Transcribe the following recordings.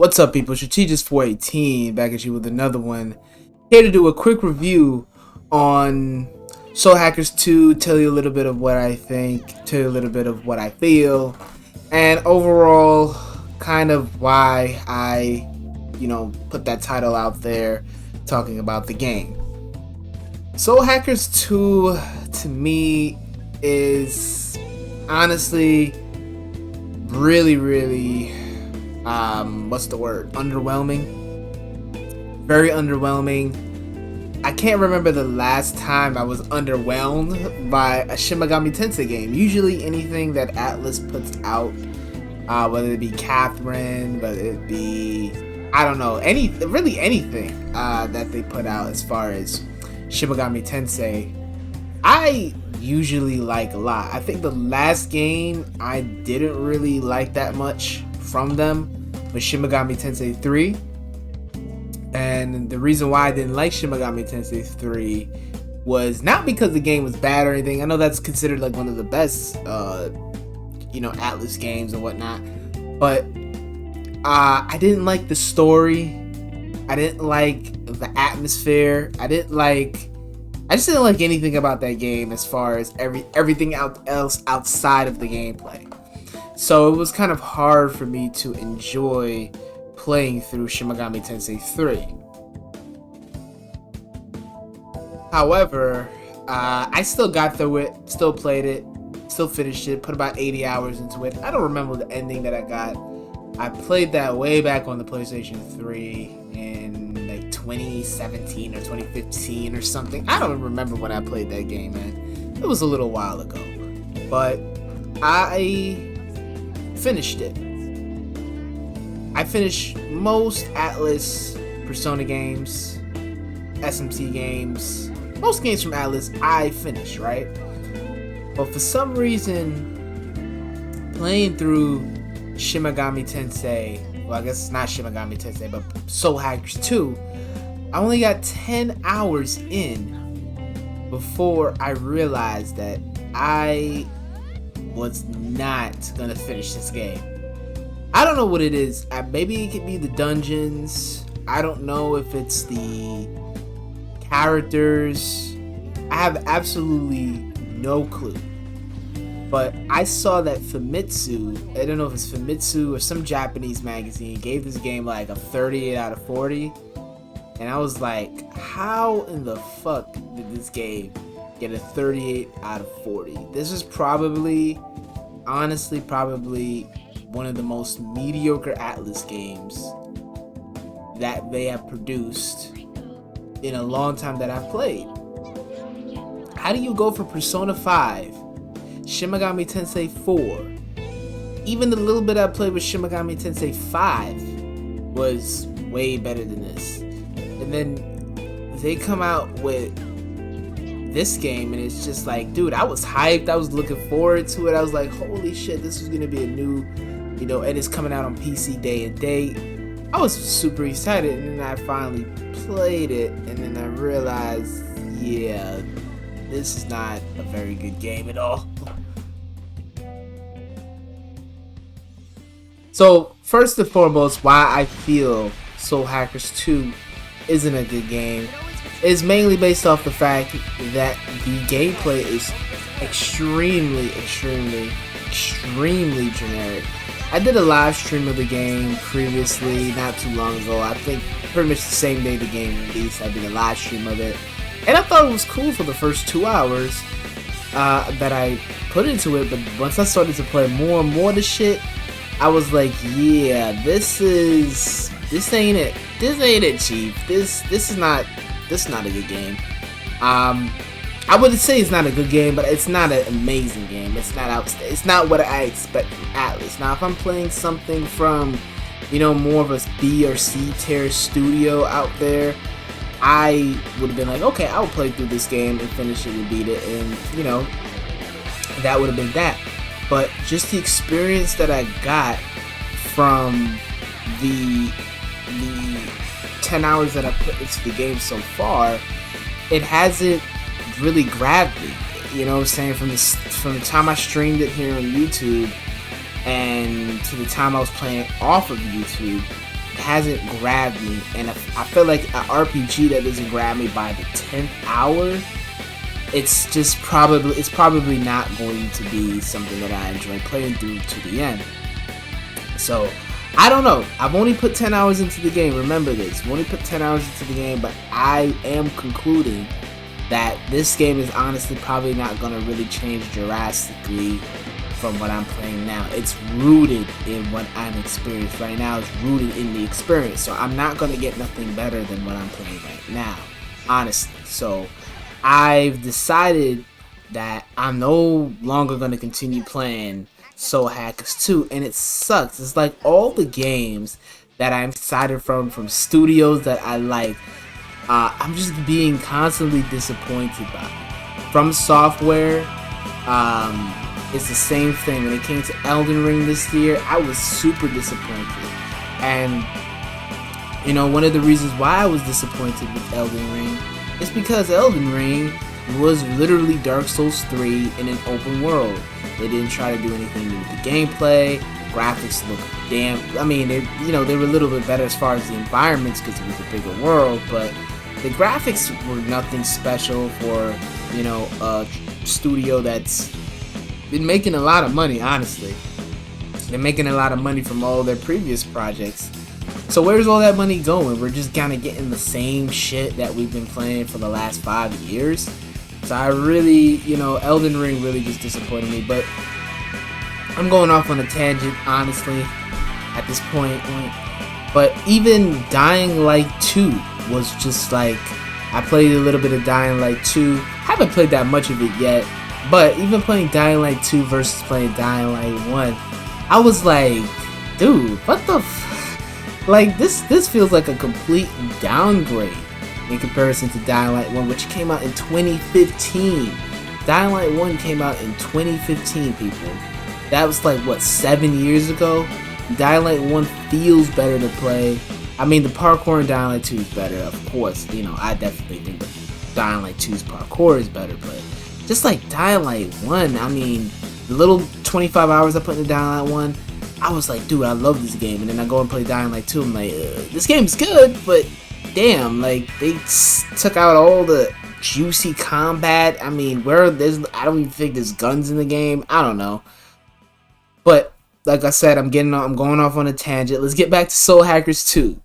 What's up, people? Strategist 418 back at you with another one. Here to do a quick review on Soul Hackers 2, tell you a little bit of what I think, tell you a little bit of what I feel, and overall kind of why I, put that title out there talking about the game. Soul Hackers 2 to me is honestly really underwhelming. Very underwhelming. I can't remember the last time I was underwhelmed by a Shimagami Tensei game. Usually anything that Atlas puts out, whether it be Catherine, whether it be, anything that they put out as far as Shimagami Tensei, I usually like a lot. I think the last game I didn't really like that much from them was Shimagami Tensei 3. And the reason why I didn't like Shimagami Tensei 3 was not because the game was bad or anything. I know that's considered like one of the best Atlas games and whatnot, but I didn't like the story. I didn't like the atmosphere. I just didn't like anything about that game as far as everything else outside of the gameplay. So it was kind of hard for me to enjoy playing through Shimagami Tensei 3. However, I still got through it, still played it, still finished it, put about 80 hours into it. I don't remember the ending that I got. I played that way back on the PlayStation 3 in like 2017 or 2015 or something. I don't remember when I played that game, man. It was a little while ago. But I finished it. I finished most Atlas Persona games, SMT games, most games from Atlas I finished, right? But for some reason, playing through Shimagami Tensei, well, I guess it's not Shimagami Tensei, but Soul Hackers 2, I only got 10 hours in before I realized that I was not gonna finish this game. I don't know what it is. Maybe it could be the dungeons. I don't know if it's the characters. I have absolutely no clue. But I saw that Famitsu, I don't know if it's Famitsu or some Japanese magazine, gave this game like a 38 out of 40. And I was like, how in the fuck did this game get a 38 out of 40? This is honestly probably one of the most mediocre Atlas games that they have produced in a long time that I've played. How do you go from Persona 5, Shimagami Tensei 4, even the little bit I played with Shimagami Tensei 5 was way better than this, and then they come out with this game and it's just like, dude, I was hyped, I was looking forward to it, I was like, holy shit, this is gonna be a new, and it's coming out on PC day and date. I was super excited, and then I finally played it, and then I realized, yeah, this is not a very good game at all. So, first and foremost, why I feel Soul Hackers 2 isn't a good game is mainly based off the fact that the gameplay is extremely generic. I did a live stream of the game previously, not too long ago. I think pretty much the same day the game released, I did a live stream of it. And I thought it was cool for the first 2 hours that I put into it. But once I started to play more and more of the shit, I was like, yeah, this ain't it. This ain't it, Chief. This is not a good game. I wouldn't say it's not a good game, but it's not an amazing game. It's not what I expect from Atlas. Now, if I'm playing something from, more of a B or C tier studio out there, I would have been like, okay, I'll play through this game and finish it and beat it, and that would have been that. But just the experience that I got from the 10 hours that I put into the game so far, it hasn't really grabbed me. You know what I'm saying? From the time I streamed it here on YouTube and to the time I was playing it off of YouTube, hasn't grabbed me, and if I feel like an RPG that doesn't grab me by the 10th hour, it's probably not going to be something that I enjoy playing through to the end. So I don't know. I've only put 10 hours into the game. Remember this. I've only put 10 hours into the game, but I am concluding that this game is honestly probably not going to really change drastically from what I'm playing now. It's rooted in what I'm experiencing right now. It's rooted in the experience. So I'm not going to get nothing better than what I'm playing right now, honestly. So I've decided that I'm no longer going to continue playing Soul Hackers 2, and it sucks. It's like all the games that I'm excited from studios that I like, I'm just being constantly disappointed by. From Software, it's the same thing. When it came to Elden Ring this year, I was super disappointed. And, you know, one of the reasons why I was disappointed with Elden Ring is because Elden Ring was literally Dark Souls 3 in an open world. They didn't try to do anything new with the gameplay. Graphics look they were a little bit better as far as the environments because it was a bigger world, but the graphics were nothing special for, you know, a studio that's been making a lot of money, honestly. They're making a lot of money from all their previous projects. So where's all that money going? We're just kind of getting the same shit that we've been playing for the last 5 years. So I really, you know, Elden Ring really just disappointed me. But I'm going off on a tangent, honestly, at this point. But even Dying Light 2 was just like, I played a little bit of Dying Light 2. Haven't played that much of it yet. But even playing Dying Light 2 versus playing Dying Light 1, I was like, dude, what the like, this feels like a complete downgrade in comparison to Dying Light 1, which came out in 2015. Dying Light 1 came out in 2015, people. That was like, what, 7 years ago? Dying Light 1 feels better to play. I mean, the parkour in Dying Light 2 is better, of course. You know, I definitely think that Dying Light 2's parkour is better to play. Just like Dying Light 1, I mean, the little 25 hours I put into Dying Light 1, I was like, dude, I love this game. And then I go and play Dying Light 2, I'm like, this game's good, but damn, like, they took out all the juicy combat. I mean, I don't even think there's guns in the game. I don't know. But, like I said, I'm going off on a tangent. Let's get back to Soul Hackers 2.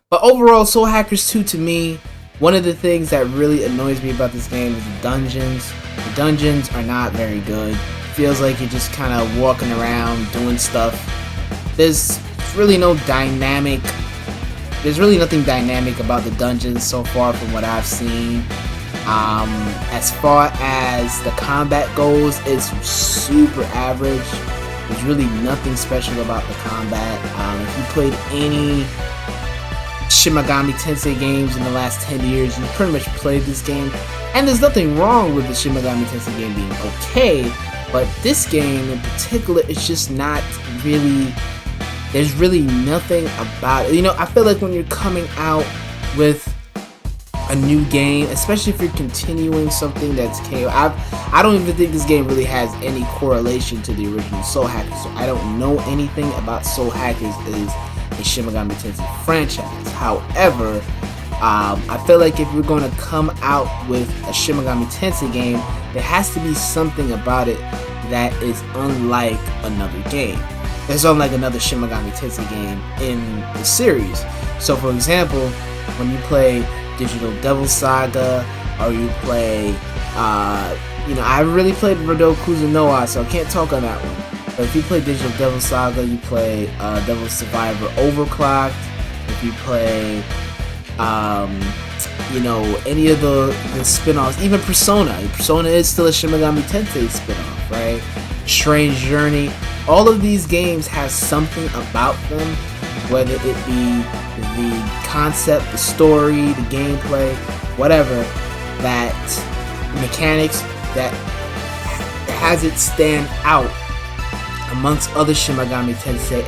But overall, Soul Hackers 2, to me, one of the things that really annoys me about this game is the dungeons. The dungeons are not very good. Feels like you're just kind of walking around doing stuff. There's really nothing dynamic about the dungeons so far from what I've seen. As far as the combat goes, it's super average. There's really nothing special about the combat. If you played any Shimagami Tensei games in the last 10 years, you pretty much played this game. And there's nothing wrong with the Shimagami Tensei game being okay, but this game in particular is just not really, there's really nothing about it. You know, I feel like when you're coming out with a new game, especially if you're continuing something that's KO, I don't even think this game really has any correlation to the original Soul Hackers, so I don't know anything about Soul Hackers as a Shimagami Tensei franchise. However, I feel like if you're going to come out with a Shimagami Tensei game, there has to be something about it that is unlike another game. It's unlike another Shimagami Tensei game in the series. So, for example, when you play Digital Devil Saga, or you play, I really played Rodou Kuzunoa, so I can't talk on that one. But if you play Digital Devil Saga, you play Devil Survivor Overclocked. If you play any of the spin-offs, even Persona is still a Shimagami Tensei spin-off, right? Strange Journey, all of these games have something about them, whether it be the concept, the story, the gameplay, whatever, that mechanics that has it stand out amongst other Shimagami Tensei,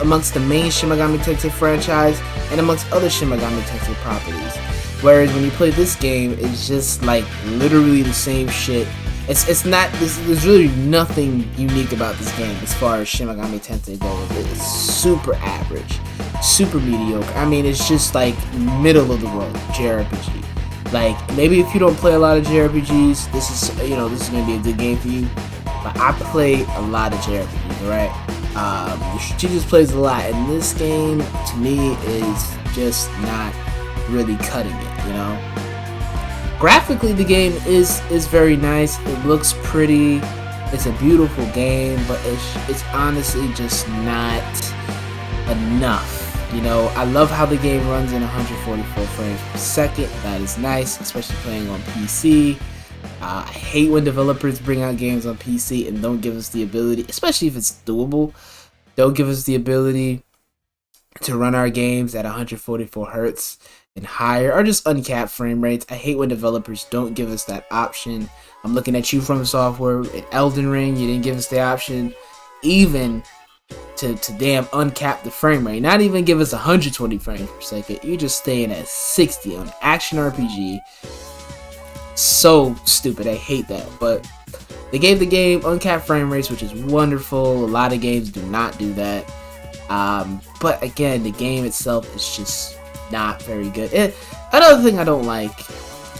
amongst the main Shimagami Tensei franchise and amongst other Shimagami Tensei properties. Whereas when you play this game, it's just like literally the same shit. It's not, there's really nothing unique about this game as far as Shimagami Tensei goes. It's super average. super mediocre. I mean, it's just like middle of the road JRPG. Like, maybe if you don't play a lot of JRPGs, this is gonna be a good game for you. But I play a lot of JRPGs, right? She just plays a lot, and this game to me is just not really cutting it. Graphically, the game is very nice. It looks pretty. It's a beautiful game, but it's honestly just not enough. I love how the game runs in 144 frames per second. That is nice, especially playing on PC. I hate when developers bring out games on PC and don't give us the ability, especially if it's doable, don't give us the ability to run our games at 144 hertz and higher, or just uncapped frame rates. I hate when developers don't give us that option. I'm looking at you, From Software. In Elden Ring, you didn't give us the option even to damn uncap the frame rate. Not even give us 120 frames per second. You're just staying at 60 on action RPG. So stupid. I hate that. But they gave the game uncapped frame rates, which is wonderful. A lot of games do not do that. But again, the game itself is just not very good. Another thing I don't like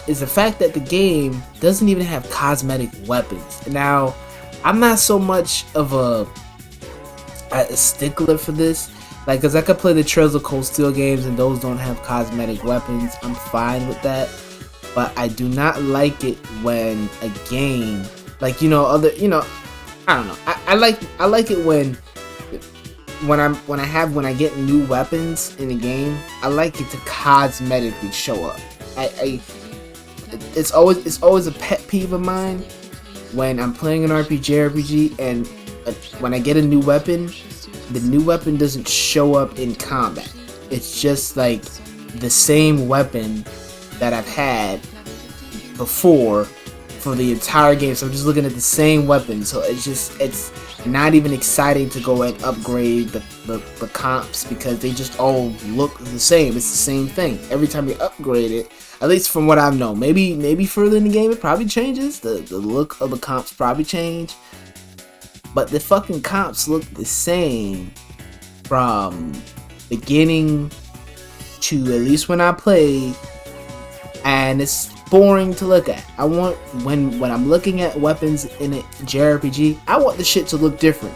is the fact that the game doesn't even have cosmetic weapons. Now, I'm not so much of a stickler for this, because I could play the Trails of Cold Steel games and those don't have cosmetic weapons. I'm fine with that, but I do not like it when a game, I don't know. I like it when I get new weapons in a game. I like it to cosmetically show up. It's always a pet peeve of mine when I'm playing an RPG and when I get a new weapon, the new weapon doesn't show up in combat. It's just like the same weapon that I've had before for the entire game. So I'm just looking at the same weapon. So it's not even exciting to go and upgrade the comps, because they just all look the same. It's the same thing every time you upgrade it. At least from what I've known. Maybe further in the game it probably changes. The look of the comps probably change. But the fucking comps look the same from beginning to at least when I play, and it's boring to look at. I want, when I'm looking at weapons in a JRPG, I want the shit to look different.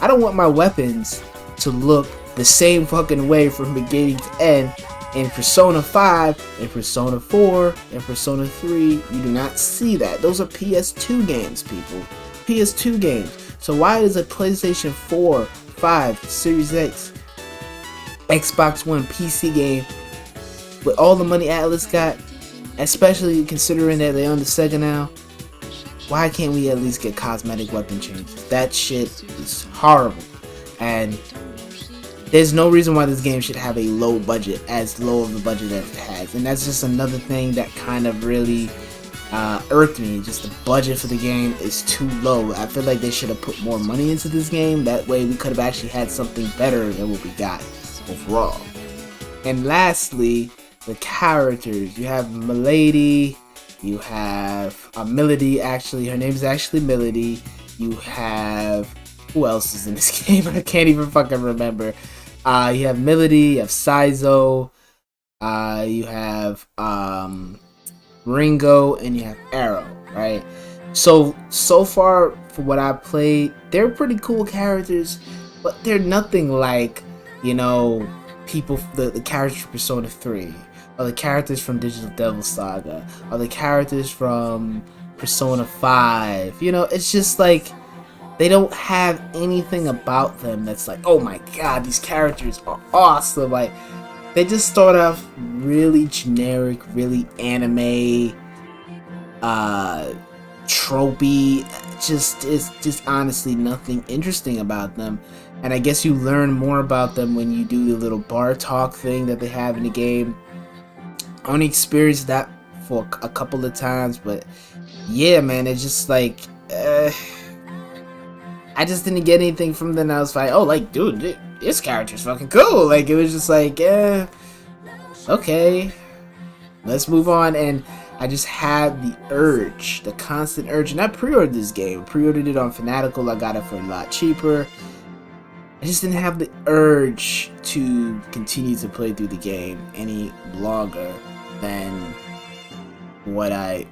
I don't want my weapons to look the same fucking way from beginning to end. In Persona 5, in Persona 4, in Persona 3, you do not see that. Those are PS2 games, people. PS2 games. So why is a PlayStation 4, 5, Series X, Xbox One, PC game with all the money Atlas got, especially considering that they're on the Sega now, why can't we at least get cosmetic weapon changes? That shit is horrible. And there's no reason why this game should have a low budget, as low of a budget as it has. And that's just another thing that kind of really irked me. Just the budget for the game is too low. I feel like they should have put more money into this game. That way we could have actually had something better than what we got overall. And lastly, the characters. You have Milady. You have Melody, actually. Her name is actually Melody. You have... who else is in this game? I can't even fucking remember. You have Melody, you have Saizo, you have Ringo, and you have Arrow, right? So far, for what I played, they're pretty cool characters, but they're nothing like, people, the characters from Persona 3, or the characters from Digital Devil Saga, or the characters from Persona 5. It's just like, they don't have anything about them that's like, oh my god, these characters are awesome. Like, they just start off really generic, really anime, tropey. It's just honestly nothing interesting about them. And I guess you learn more about them when you do the little bar talk thing that they have in the game. I only experienced that for a couple of times, but yeah, man, it's just like, I just didn't get anything from them. I was like, oh, like, dude, this character's fucking cool. Like, it was just like, yeah, okay, let's move on. And I just had the constant urge, and I pre-ordered this game. Pre-ordered it on Fanatical. I got it for a lot cheaper. I just didn't have the urge to continue to play through the game any longer than what I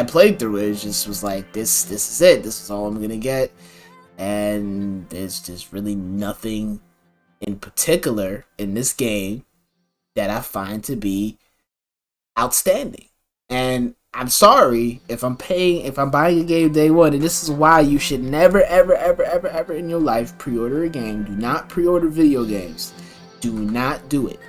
played through. It just was like, this is it. This is all I'm gonna get, and there's just really nothing in particular in this game that I find to be outstanding. And I'm sorry if I'm buying a game day one, and this is why you should never, ever, ever, ever, ever in your life pre-order a game. Do not pre-order video games. Do not do it.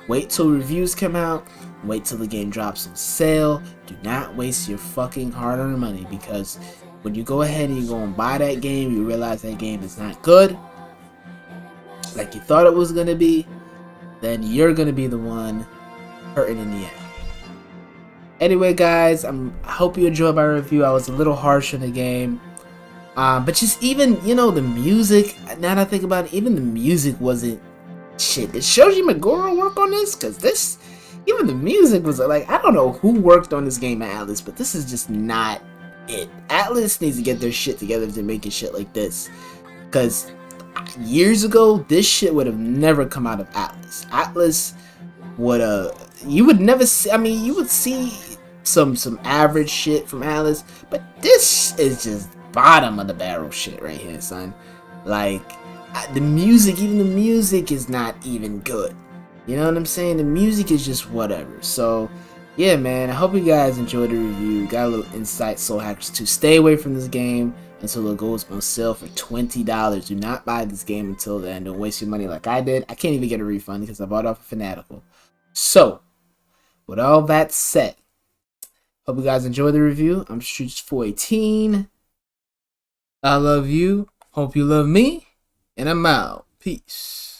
Wait till reviews come out. Wait till the game drops on sale. Do not waste your fucking hard-earned money, because when you go ahead and you go and buy that game, you realize that game is not good, like you thought it was gonna be, then you're gonna be the one hurting in the end. Anyway, guys, I hope you enjoyed my review. I was a little harsh on the game, but just even the music. Now that I think about it, even the music wasn't shit. Did Shoji Meguro work on this? Cause even the music was like, I don't know who worked on this game at Atlas, but this is just not it. Atlas needs to get their shit together if they're making shit like this, cause years ago this shit would have never come out of Atlas. Atlas would you would never see. I mean, you would see some average shit from Atlas, but this is just bottom of the barrel shit right here, son. Like the music, even the music is not even good. You know what I'm saying? The music is just whatever. So yeah, man, I hope you guys enjoyed the review. Got a little insight, Soul Hackers 2. Stay away from this game until it goes on sale for $20. Do not buy this game until then. Don't waste your money like I did. I can't even get a refund because I bought it off of Fanatical. So with all that said, hope you guys enjoy the review. I'm Streets418. I love you. Hope you love me. And I'm out. Peace.